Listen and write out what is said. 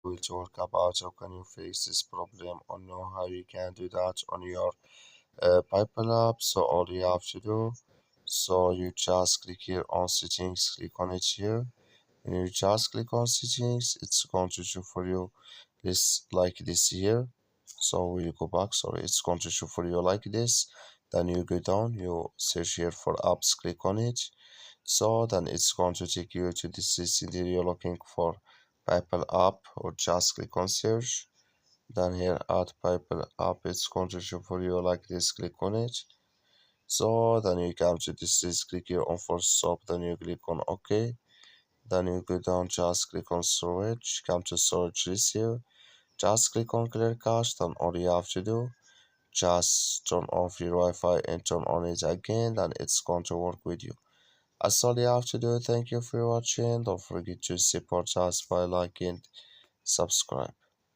will talk about how can you face this problem or know how you can do that on your PayPal app. So all you have to do, so you just click here on settings, click on it here. When you just click on settings, it's going to show for you this like this here. So we'll go back. Sorry, it's going to show for you like this. Then you go down, you search here for apps, click on it. So then it's going to take you to this list that you're looking for PayPal app, or just click on search. Then here at PayPal app, it's going to show for you like this, click on it. So then you come to this list, click here on for stop, then you click on OK. Then you go down, just click on storage, come to storage list here. Just click on clear cache, then all you have to do, just turn off your Wi-Fi and turn on it again, then it's going to work with you. That's all you have to do. Thank you for watching. Don't forget to support us by liking, subscribe.